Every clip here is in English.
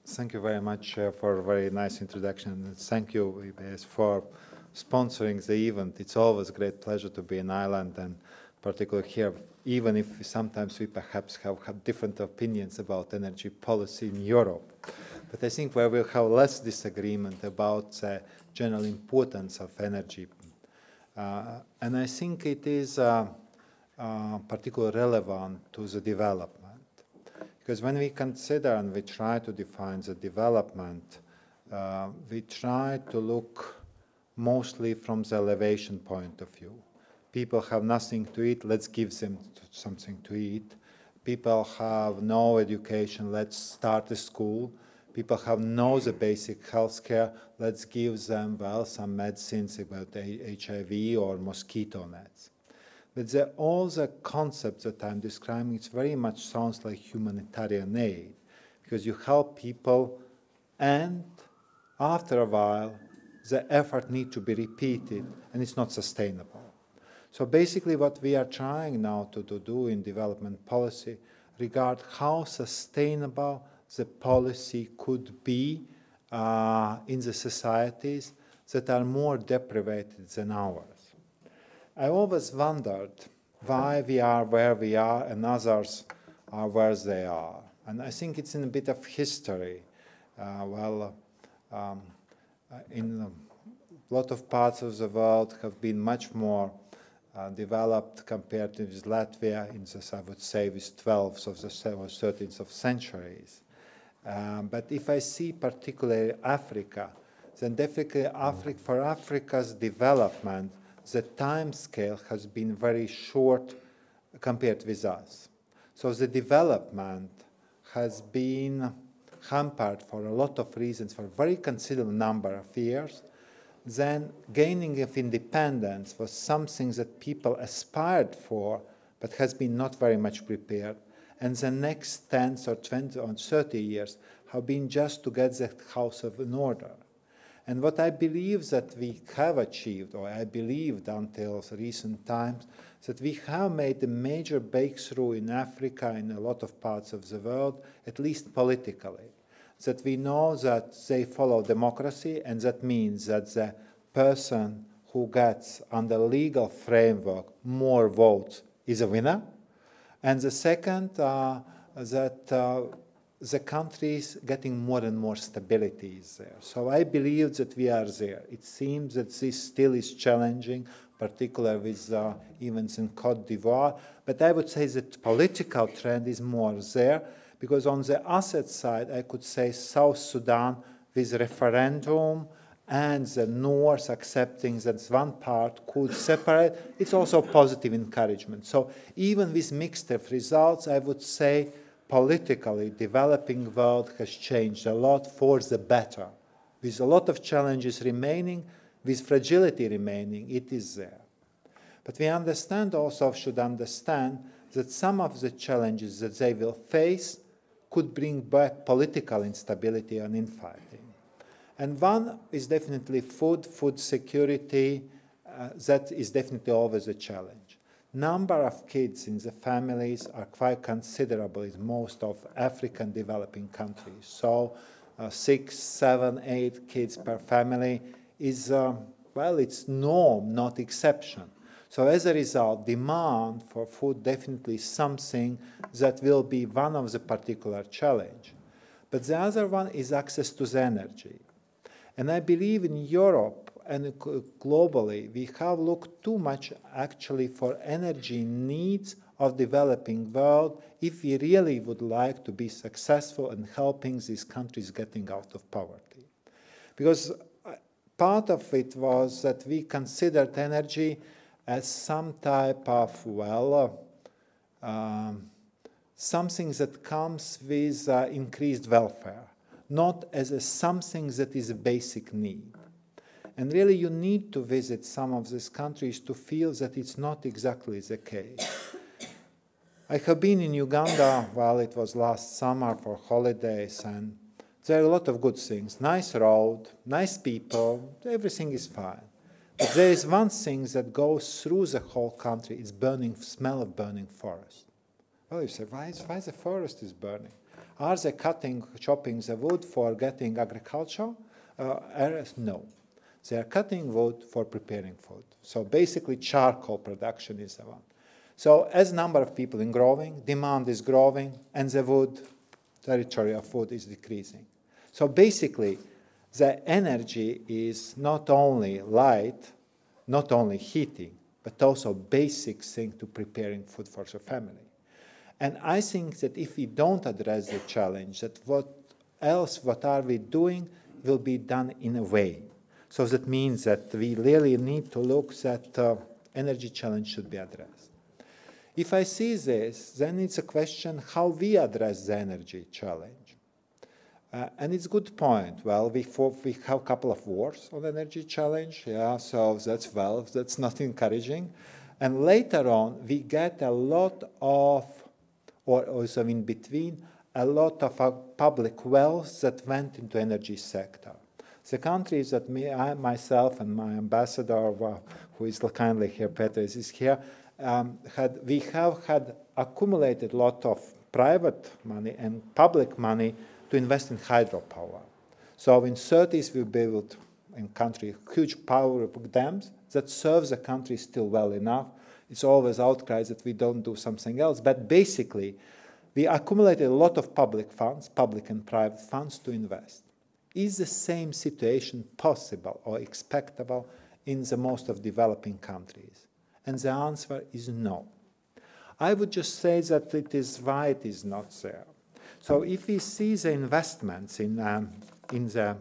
Thank you very much for a very nice introduction. And thank you, IIEA, for sponsoring the event. It's always a great pleasure to be in Ireland, and particularly here, even if sometimes we perhaps have different opinions about energy policy in Europe. But I think where we'll have less disagreement about the general importance of energy. And I think it is particularly relevant to the development. Because when we consider and we try to define the development, we try to look mostly from the elevation point of view. People have nothing to eat, let's give them something to eat. People have no education, let's start a school. People have no the basic health care, let's give them, well, some medicines about HIV or mosquito nets. But all the concepts that I'm describing, it very much sounds like humanitarian aid, because you help people, and after a while, the effort needs to be repeated, and it's not sustainable. So basically what we are trying now to do in development policy regard how sustainable the policy could be in the societies that are more deprived than ours. I always wondered why we are where we are and others are where they are. And I think it's in a bit of history. In a lot of parts of the world have been much more developed compared to Latvia in the, I would say, with 12th of the 13th of centuries. But if I see particularly Africa, then definitely for Africa's development, the time scale has been very short compared with us. So the development has been hampered for a lot of reasons for a very considerable number of years. Then gaining of independence was something that people aspired for, but has been not very much prepared. And the next 10 or 20 or 30 years have been just to get the house in order. And what I believe that we have achieved, or I believed until recent times, that we have made a major breakthrough in Africa, in a lot of parts of the world, at least politically. That we know that they follow democracy, and that means that the person who gets, under legal framework, more votes is a winner. And the second, that the country is getting more and more stability is there. So I believe that we are there. It seems that this still is challenging, particularly with events in Côte d'Ivoire. But I would say that political trend is more there, because on the asset side, I could say South Sudan with referendum and the North accepting that one part could separate, it's also positive encouragement. So even with mixed results, I would say politically, developing world has changed a lot for the better. With a lot of challenges remaining, with fragility remaining, it is there. But we should understand that some of the challenges that they will face could bring back political instability and infighting. And one is definitely food security. That is definitely always a challenge. Number of kids in the families are quite considerable in most of African developing countries. So 6, 7, 8 kids per family is, it's norm, not exception. So as a result, demand for food definitely is something that will be one of the particular challenge. But the other one is access to the energy. And I believe in Europe and globally, we have looked too much actually for energy needs of developing world if we really would like to be successful in helping these countries getting out of poverty. Because part of it was that we considered energy as some type of, something that comes with increased welfare, not as something that is a basic need. And really, you need to visit some of these countries to feel that it's not exactly the case. I have been in Uganda, it was last summer for holidays, and there are a lot of good things. Nice road, nice people, everything is fine. But there is one thing that goes through the whole country, it's smell of burning forest. Well, you say, why the forest is burning? Are they chopping the wood for getting agricultural areas? No. They are cutting wood for preparing food. So basically charcoal production is the one. So as number of people is growing, demand is growing, and the wood territory of food is decreasing. So basically, the energy is not only light, not only heating, but also basic thing to preparing food for the family. And I think that if we don't address the challenge, that what are we doing will be done in a way. So that means that we really need to look that energy challenge should be addressed. If I see this, then it's a question how we address the energy challenge. And it's a good point. Well, we have a couple of wars on energy challenge. Yeah, so that's not encouraging. And later on, we get a lot of, or also in between, a lot of public wealth that went into energy sector. The countries that myself and my ambassador, who is kindly here, Peters, is here, we have had accumulated a lot of private money and public money to invest in hydropower. So in 30s, we built in country huge power dams that serve the country still well enough. It's always outcries that we don't do something else. But basically, we accumulated a lot of public funds, public and private funds to invest. Is the same situation possible or expectable in the most of developing countries? And the answer is no. I would just say that it is why it is not there. So if we see the investments in the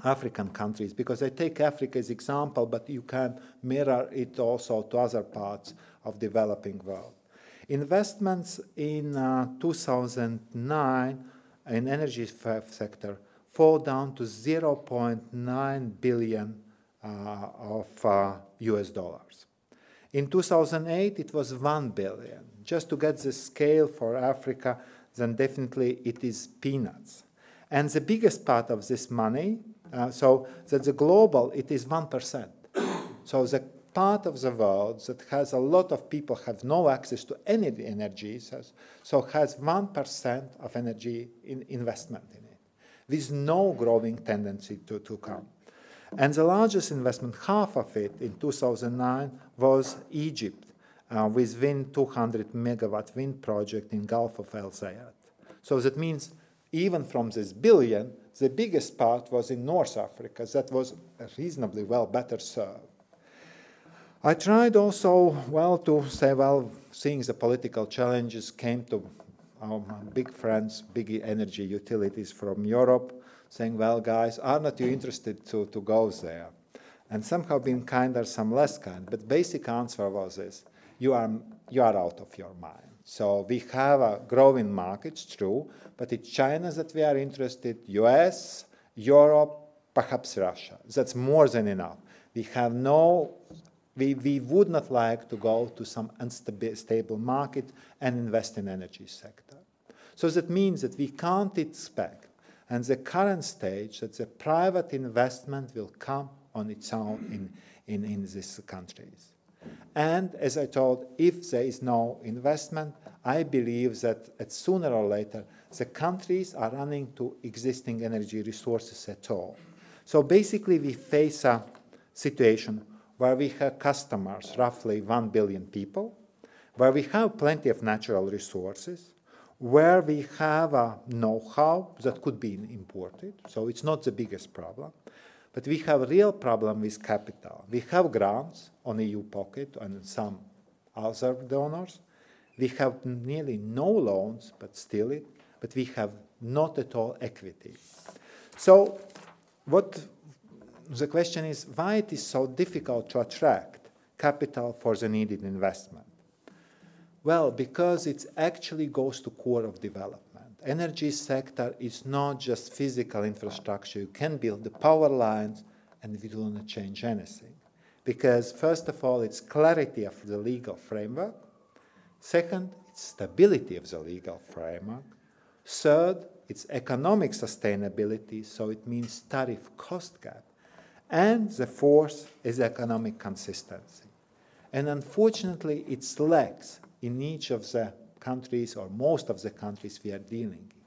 African countries, because I take Africa as example, but you can mirror it also to other parts of developing world. Investments in 2009 in energy sector fall down to 0.9 billion of US dollars. In 2008, it was 1 billion. Just to get the scale for Africa, then definitely it is peanuts. And the biggest part of this money, so that the global, it is 1%. So the part of the world that has a lot of people have no access to any energy, so has 1% of energy investment in it, with no growing tendency to come. And the largest investment, half of it in 2009, was Egypt, with 200 megawatt wind project in Gulf of El Zayat. So that means even from this billion, the biggest part was in North Africa. That was reasonably better served. I tried also, to say, seeing the political challenges came to our big friends, big energy utilities from Europe, saying, well, guys, are not you interested to go there? And some have been kinder, some less kind. But basic answer was this: you are out of your mind. So we have a growing market, it's true, but it's China that we are interested, US, Europe, perhaps Russia. That's more than enough. We have we would not like to go to some unstable market and invest in energy sector. So that means that we can't expect, and the current stage, that the private investment will come on its own in these countries. And as I told, if there is no investment, I believe that sooner or later, the countries are running to existing energy resources at all. So basically, we face a situation where we have customers, roughly 1 billion people, where we have plenty of natural resources, where we have a know-how that could be imported, so it's not the biggest problem. But we have a real problem with capital. We have grants on EU pocket and some other donors. We have nearly no loans, but we have not at all equity. So the question is, why it is so difficult to attract capital for the needed investment? Well, because it actually goes to core of development. Energy sector is not just physical infrastructure. You can build the power lines and we do not change anything. Because first of all, it's clarity of the legal framework. Second, it's stability of the legal framework. Third, it's economic sustainability, so it means tariff cost gap. And the fourth is economic consistency. And unfortunately, it's lacks in each of the countries or most of the countries we are dealing in.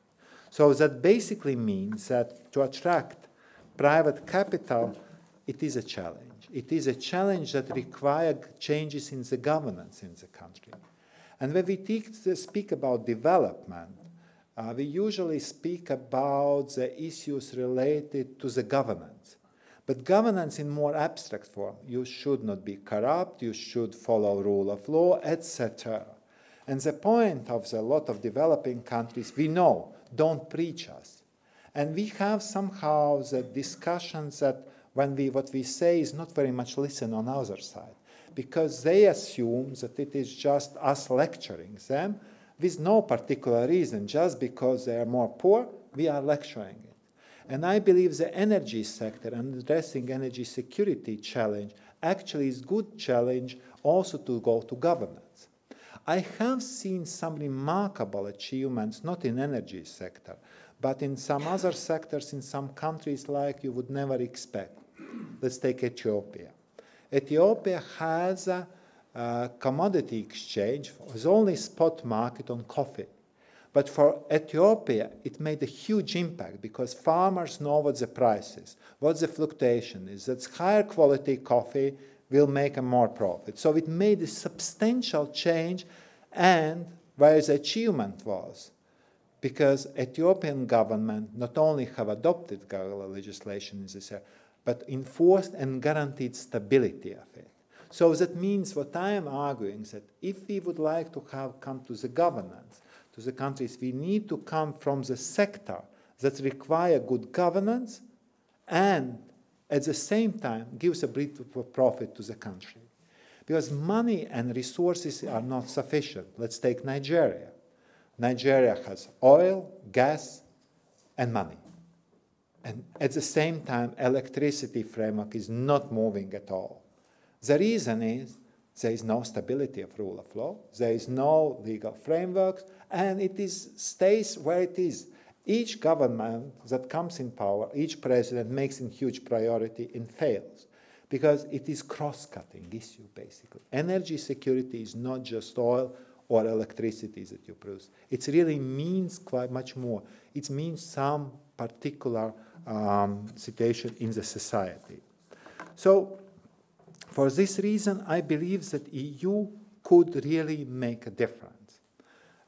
So that basically means that to attract private capital, it is a challenge. It is a challenge that requires changes in the governance in the country. And when we speak about development, we usually speak about the issues related to the governance. But governance in more abstract form, you should not be corrupt, you should follow rule of law, etc. And the point of a lot of developing countries, we know, don't preach us. And we have somehow the discussions that what we say is not very much listened on the other side, because they assume that it is just us lecturing them with no particular reason. Just because they are more poor, we are lecturing it. And I believe the energy sector and addressing energy security challenge actually is good challenge also to go to governance. I have seen some remarkable achievements, not in energy sector, but in some other sectors in some countries like you would never expect. Let's take Ethiopia. Ethiopia has a commodity exchange, with only spot market on coffee. But for Ethiopia, it made a huge impact because farmers know what the price is, what the fluctuation is, that higher quality coffee will make a more profit. So it made a substantial change, and where the achievement was, because Ethiopian government not only have adopted legislation in this area, but enforced and guaranteed stability of it. So that means what I am arguing is that if we would like to come to the governance, to the countries, we need to come from the sector that require good governance and at the same time gives a bit of profit to the country. Because money and resources are not sufficient. Let's take Nigeria. Nigeria has oil, gas, and money. And at the same time, electricity framework is not moving at all. The reason is there is no stability of rule of law, there is no legal frameworks, and it stays where it is. Each government that comes in power, each president makes a huge priority and fails, because it is cross-cutting issue, basically. Energy security is not just oil or electricity that you produce. It really means quite much more. It means some particular situation in the society. So, for this reason, I believe that EU could really make a difference.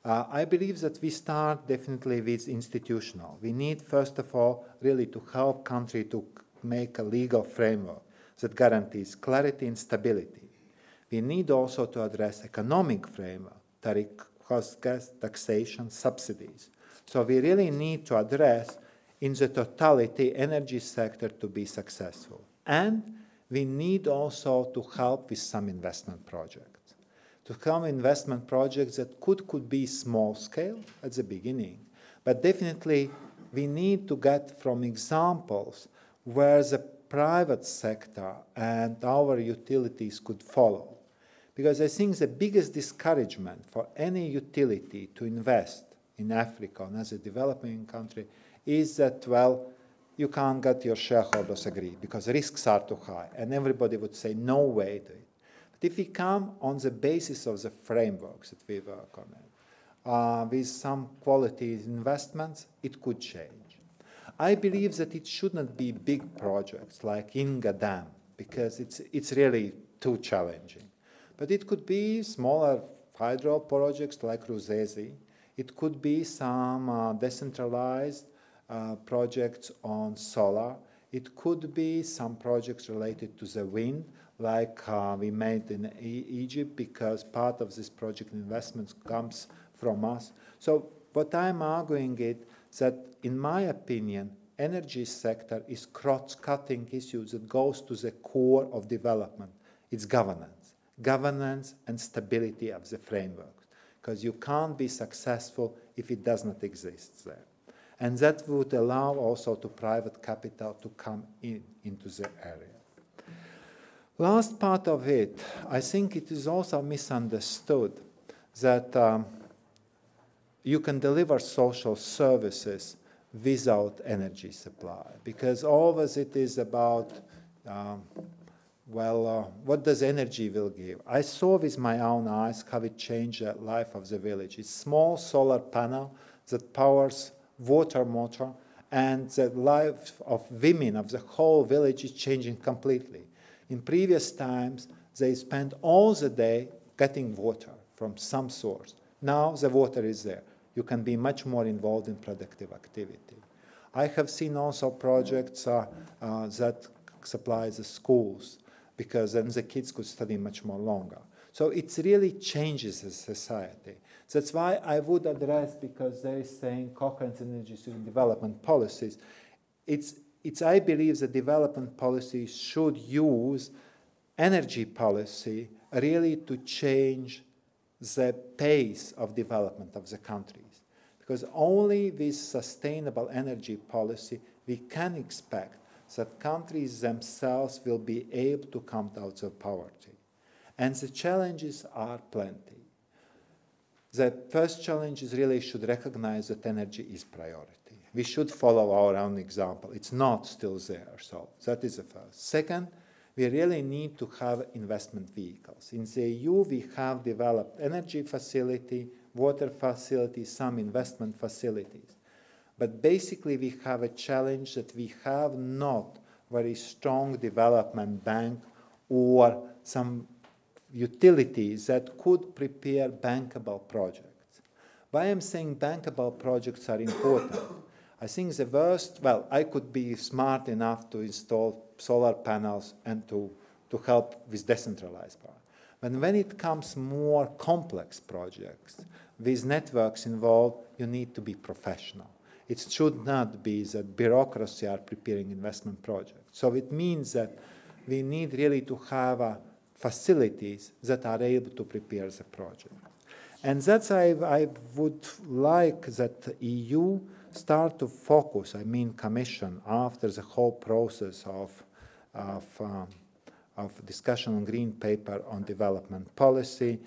I believe that we start definitely with institutional. We need, first of all, really to help country to make a legal framework that guarantees clarity and stability. We need also to address economic framework, cost, gas, taxation, subsidies. So we really need to address in the totality energy sector to be successful. And we need also to help with some investment projects. To come investment projects that could be small scale at the beginning, but definitely we need to get from examples where the private sector and our utilities could follow. Because I think the biggest discouragement for any utility to invest in Africa and as a developing country is that, well, you can't get your shareholders agree because risks are too high, and everybody would say no way to it. But if we come on the basis of the frameworks that we work on it, with some quality investments, it could change. I believe that it should not be big projects like Inga Dam, because it's really too challenging. But it could be smaller hydro projects like Rusesi. It could be some decentralized projects on solar. It could be some projects related to the wind, like we made in Egypt, because part of this project investments comes from us. So what I'm arguing is that, in my opinion, energy sector is cross-cutting issues that goes to the core of development. It's governance and stability of the framework, because you can't be successful if it does not exist there. And that would allow also to private capital to come into the area. Last part of it, I think it is also misunderstood that you can deliver social services without energy supply, because always it is about what does energy will give? I saw with my own eyes how it changed the life of the village. It's small solar panel that powers water motor, and the life of women of the whole village is changing completely. In previous times, they spent all the day getting water from some source. Now the water is there. You can be much more involved in productive activity. I have seen also projects that supply the schools, because then the kids could study much more longer. So it really changes the society. That's why I would address, because they are saying coherent energy development policies. I believe that development policy should use energy policy really to change the pace of development of the countries. Because only with sustainable energy policy we can expect that countries themselves will be able to come out of poverty. And the challenges are plenty. The first challenge is really should recognize that energy is priority. We should follow our own example. It's not still there, so that is the first. Second, we really need to have investment vehicles. In the EU, we have developed energy facility, water facility, some investment facilities. But basically, we have a challenge that we have not very strong development bank or some utilities that could prepare bankable projects. Why I'm saying bankable projects are important? I think the worst, well, I could be smart enough to install solar panels and to help with decentralized power. But when it comes more complex projects, with networks involved, you need to be professional. It should not be that bureaucracy are preparing investment projects. So it means that we need really to have facilities that are able to prepare the project. And that's I would like that the EU start to focus, I mean Commission, after the whole process of discussion on Green Paper on development policy,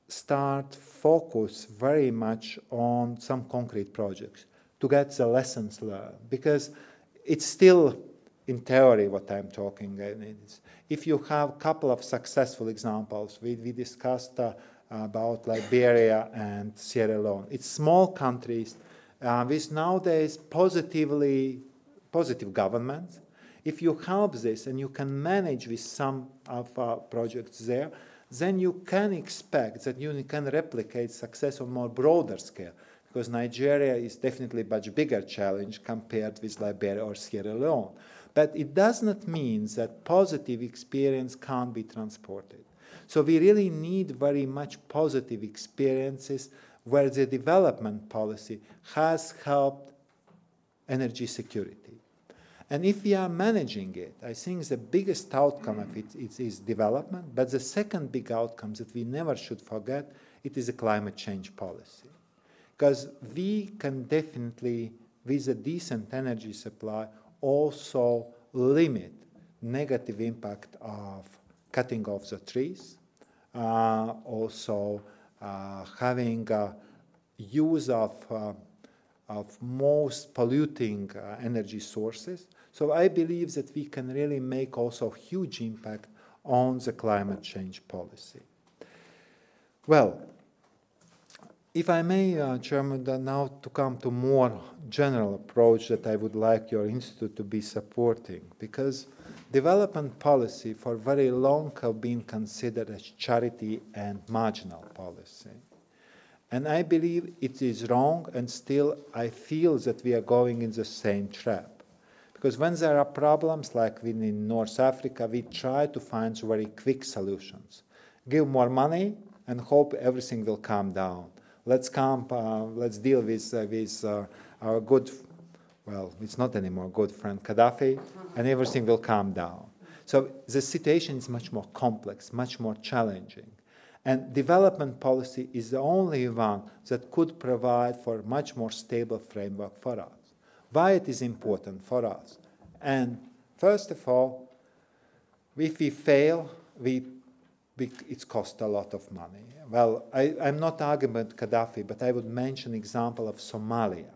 start focus very much on some concrete projects to get the lessons learned. Because it's still in theory what I'm talking. If you have a couple of successful examples, we discussed about Liberia and Sierra Leone. It's small countries with nowadays positive governments. If you help this and you can manage with some of projects there, then you can expect that you can replicate success on more broader scale, because Nigeria is definitely a much bigger challenge compared with Liberia or Sierra Leone. But it does not mean that positive experience can't be transported. So we really need very much positive experiences where the development policy has helped energy security. And if we are managing it, I think the biggest outcome of it is development, but the second big outcome that we never should forget, it is a climate change policy. Because we can definitely, with a decent energy supply, also limit negative impact of cutting off the trees, also having use of most polluting energy sources. So I believe that we can really make also huge impact on the climate change policy. Well, if I may, Chairman, now to come to more general approach that I would like your institute to be supporting, because development policy for very long have been considered as charity and marginal policy. And I believe it is wrong, and still I feel that we are going in the same trap. Because when there are problems like in North Africa, we try to find very quick solutions. Give more money and hope everything will calm down. Let's deal with our good, well, it's not anymore good friend Gaddafi, and everything will calm down. So the situation is much more complex, much more challenging. And development policy is the only one that could provide for a much more stable framework for us. Why it is important for us? And first of all, if we fail, it costs a lot of money. Well, I'm not arguing about Gaddafi, but I would mention an example of Somalia.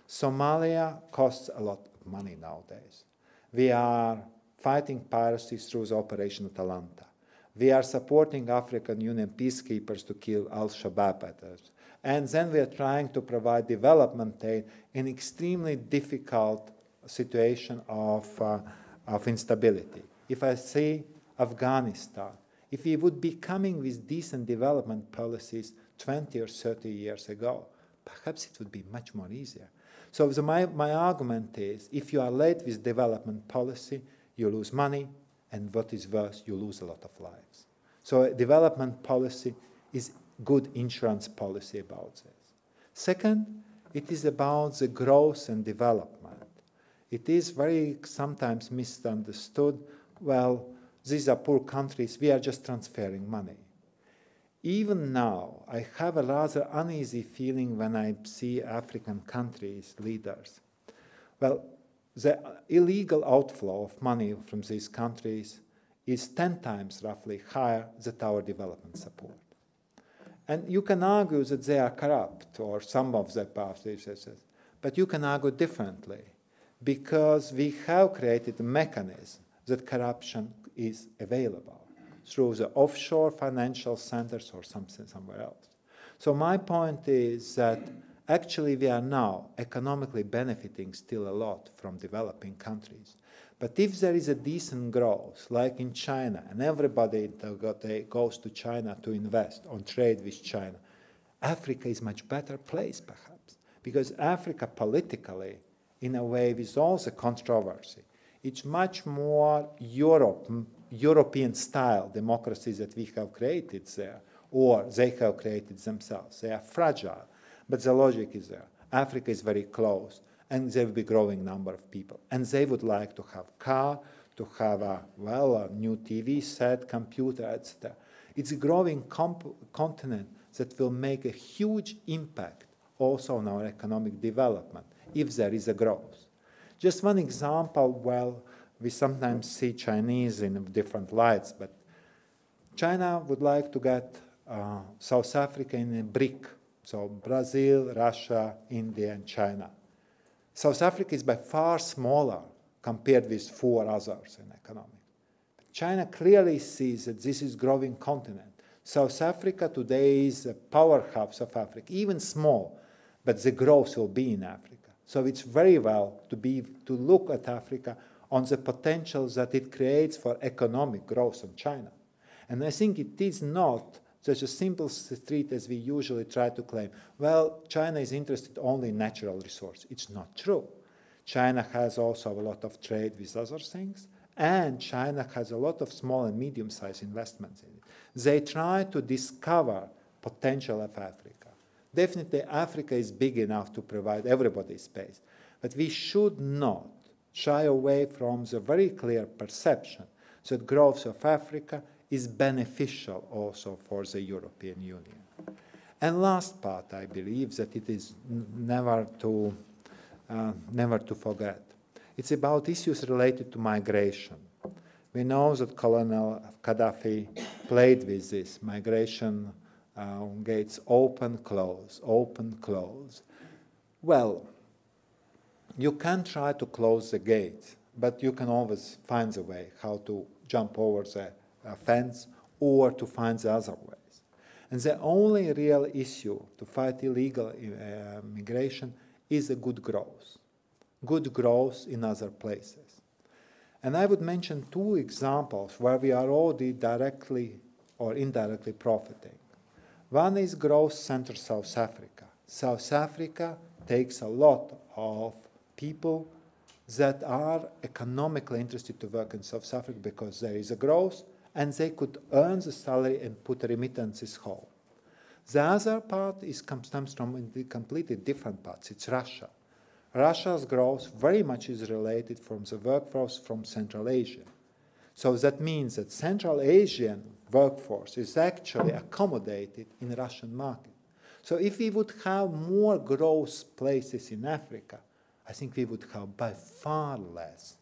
Somalia costs a lot of money nowadays. We are fighting piracy through the Operation Atalanta. We are supporting African Union peacekeepers to kill Al-Shabaab. And then we are trying to provide development aid in extremely difficult situation of instability. If I see Afghanistan, if we would be coming with decent development policies 20 or 30 years ago, perhaps it would be much more easier. So my argument is, if you are late with development policy, you lose money, and what is worse, you lose a lot of lives. So development policy is good insurance policy about this. Second, it is about the growth and development. It is very sometimes misunderstood. Well, these are poor countries, we are just transferring money. Even now, I have a rather uneasy feeling when I see African countries' leaders. Well, the illegal outflow of money from these countries is 10 times roughly higher than our development support. And you can argue that they are corrupt, or some of their parties, but you can argue differently, because we have created a mechanism that corruption is available through the offshore financial centers or something somewhere else. So my point is that actually we are now economically benefiting still a lot from developing countries. But if there is a decent growth, like in China, and everybody goes to China to invest on trade with China, Africa is a much better place, perhaps, because Africa politically, in a way, with all the controversy, it's much more European-style democracies that we have created there, or they have created themselves. They are fragile, but the logic is there. Africa is very close, and there will be a growing number of people. And they would like to have a car, to have a new TV set, computer, etc. It's a growing continent that will make a huge impact also on our economic development if there is a growth. Just one example, well, we sometimes see Chinese in different lights, but China would like to get South Africa in a BRIC, so Brazil, Russia, India, and China. South Africa is by far smaller compared with 4 others in economy. China clearly sees that this is a growing continent. South Africa today is a powerhouse of Africa, even small, but the growth will be in Africa. So it's very well to look at Africa on the potential that it creates for economic growth in China. And I think it is not such a simple street as we usually try to claim. Well, China is interested only in natural resources. It's not true. China has also a lot of trade with other things, and China has a lot of small and medium-sized investments in it. They try to discover potential of Africa. Definitely, Africa is big enough to provide everybody space, but we should not shy away from the very clear perception that growth of Africa is beneficial also for the European Union. And last part, I believe that it is never to forget. It's about issues related to migration. We know that Colonel Gaddafi played with this migration gates, open, close, open, close. Well, you can try to close the gates, but you can always find a way how to jump over the fence or to find the other ways. And the only real issue to fight illegal migration is a good growth in other places. And I would mention 2 examples where we are already directly or indirectly profiting. One is growth center South Africa. South Africa takes a lot of people that are economically interested to work in South Africa because there is a growth and they could earn the salary and put remittances home. The other part comes from completely different parts. It's Russia. Russia's growth very much is related from the workforce from Central Asia. So that means that Central Asian workforce is actually accommodated in the Russian market. So if we would have more growth places in Africa, I think we would have by far less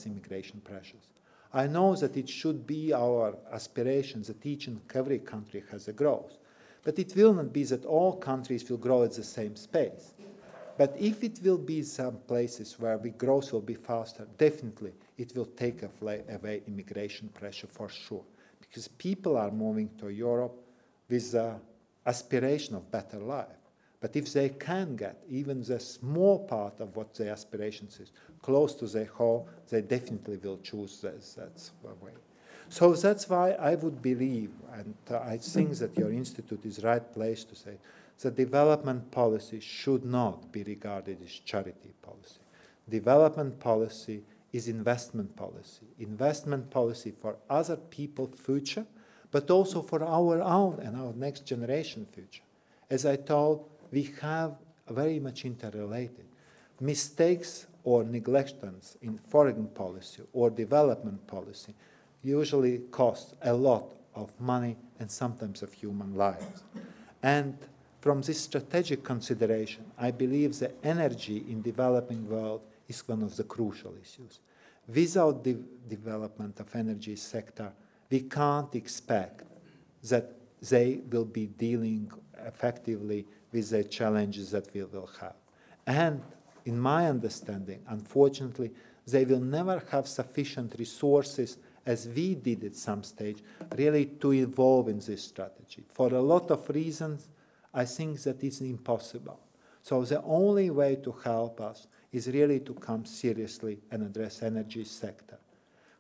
immigration pressures. I know that it should be our aspiration that each and every country has a growth, but it will not be that all countries will grow at the same space. But if it will be some places where the growth will be faster, definitely it will take away immigration pressure for sure, because people are moving to Europe with aspiration of better life. But if they can get even the small part of what their aspirations is close to their home, they definitely will choose this. That's the way. So that's why I would believe, and I think that your institute is the right place to say, that development policy should not be regarded as charity policy. Development policy is investment policy. Investment policy for other people's future, but also for our own and our next generation future. As I told, we have very much interrelated. Mistakes or neglections in foreign policy or development policy usually cost a lot of money and sometimes of human lives. And from this strategic consideration, I believe the energy in developing world is one of the crucial issues. Without the development of energy sector, we can't expect that they will be dealing effectively with the challenges that we will have. And in my understanding, unfortunately, they will never have sufficient resources, as we did at some stage, really to evolve in this strategy. For a lot of reasons, I think that it's impossible. So the only way to help us is really to come seriously and address energy sector.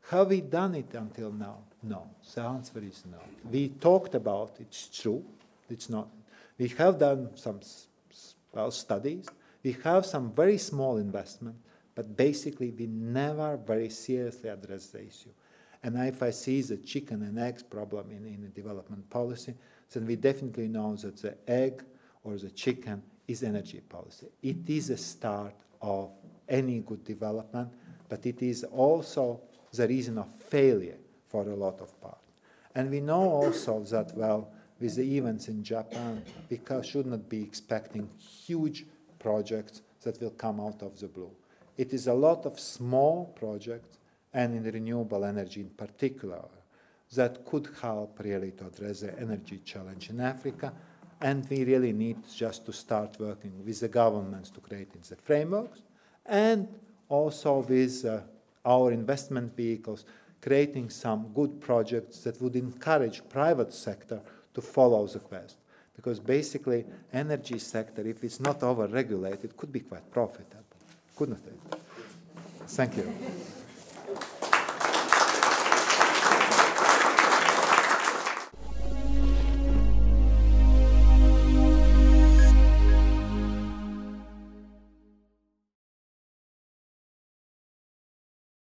Have we done it until now? No. The answer is no. We talked about it. It's true. It's not. We have done some studies. We have some very small investment, but basically we never very seriously address the issue. And if I see the chicken and eggs problem in development policy, then we definitely know that the egg or the chicken is energy policy. It is a start of any good development, but it is also the reason of failure for a lot of parts. And we know also that, well, with the events in Japan, we should not be expecting huge projects that will come out of the blue. It is a lot of small projects, and in renewable energy in particular, that could help really to address the energy challenge in Africa. And we really need just to start working with the governments to create the frameworks, and also with our investment vehicles, creating some good projects that would encourage private sector to follow the quest. Because basically, energy sector, if it's not over-regulated, could be quite profitable, couldn't it? Thank you.